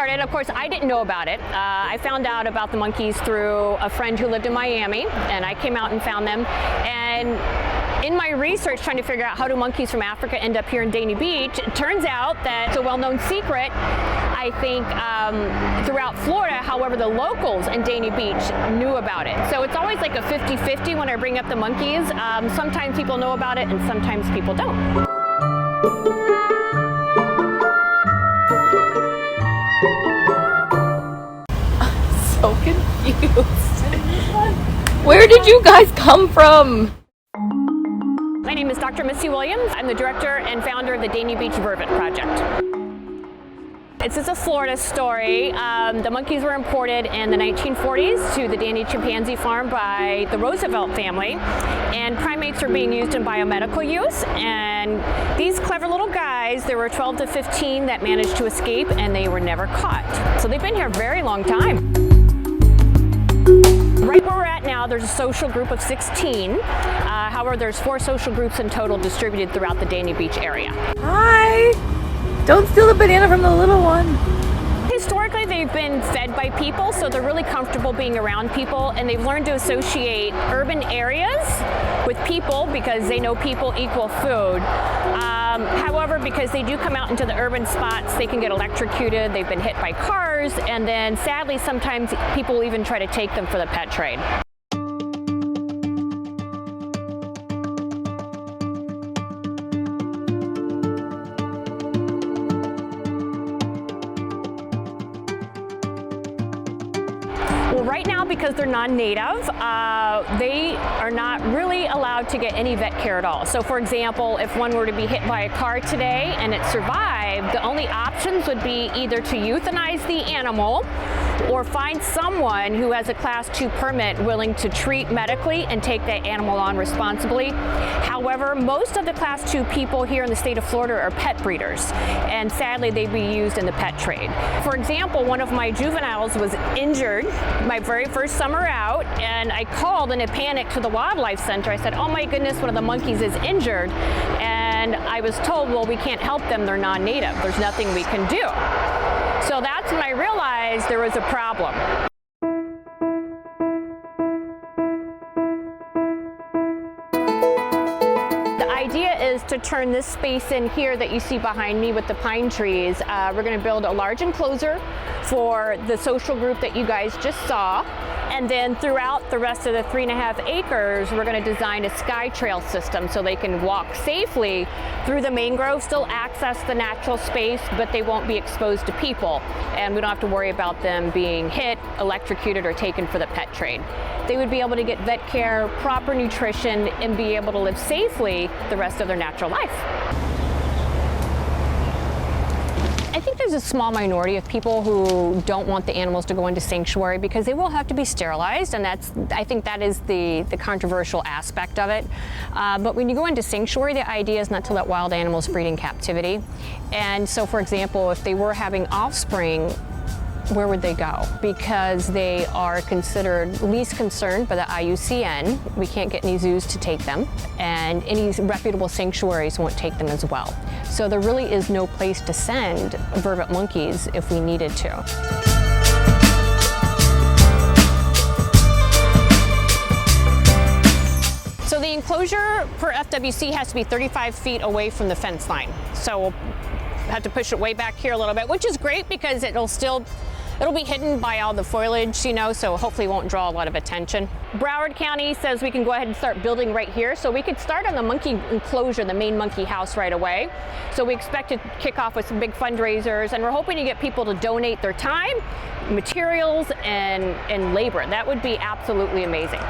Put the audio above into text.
started, of course, I didn't know about it. I found out about the monkeys through a friend who lived in Miami, and I came out and found them. And in my research, trying to figure out how do monkeys from Africa end up here in Dania Beach, it turns out that it's a well-known secret, I think, throughout Florida. However, the locals in Dania Beach knew about it. So it's always like a 50-50 when I bring up the monkeys. Sometimes people know about it and sometimes people don't. So confused. Where did you guys come from? My name is Dr. Missy Williams. I'm the director and founder of the Dania Beach Vervet Project. This is a Florida story. The monkeys were imported in the 1940s to the Dania chimpanzee farm by the Roosevelt family, and primates were being used in biomedical use. And these clever little guys, there were 12 to 15 that managed to escape, and they were never caught. So they've been here a very long time. Right where we're at now, there's a social group of 16. However, there's 4 social groups in total distributed throughout the Dania Beach area. Hi! Don't steal the banana from the little one. Historically, they've been fed by people, so they're really comfortable being around people, and they've learned to associate urban areas with people because they know people equal food. However, because they do come out into the urban spots, they can get electrocuted, they've been hit by cars, and then sadly, sometimes people even try to take them for the pet trade. Well, right now, because they're non-native, they are not really allowed to get any vet care at all. So for example, if one were to be hit by a car today and it survived, the only options would be either to euthanize the animal or find someone who has a Class 2 permit willing to treat medically and take that animal on responsibly. However, most of the Class 2 people here in the state of Florida are pet breeders, and sadly they'd be used in the pet trade. For example, one of my juveniles was injured my very first summer out, and I called in a panic to the wildlife center. I said, oh my goodness, one of the monkeys is injured, and I was told, well, we can't help them, they're non-native, there's nothing we can do. So that's when I realized there was a problem. The idea is to turn this space in here that you see behind me with the pine trees. We're going to build a large enclosure for the social group that you guys just saw. And then throughout the rest of the 3.5 acres, we're going to design a sky trail system so they can walk safely through the mangrove, still access the natural space, but they won't be exposed to people. And we don't have to worry about them being hit, electrocuted, or taken for the pet trade. They would be able to get vet care, proper nutrition, and be able to live safely the rest of their natural life. I think there's a small minority of people who don't want the animals to go into sanctuary because they will have to be sterilized, and I think that is the controversial aspect of it. But when you go into sanctuary, the idea is not to let wild animals breed in captivity. And so, for example, if they were having offspring, where would they go? Because they are considered least concerned by the IUCN. We can't get any zoos to take them, and any reputable sanctuaries won't take them as well. So there really is no place to send vervet monkeys if we needed to. So the enclosure per FWC has to be 35 feet away from the fence line. So we'll have to push it way back here a little bit, which is great because it'll be hidden by all the foliage, you know, so hopefully it won't draw a lot of attention. Broward County says we can go ahead and start building right here. So we could start on the monkey enclosure, the main monkey house, right away. So we expect to kick off with some big fundraisers, and we're hoping to get people to donate their time, materials, and labor. That would be absolutely amazing.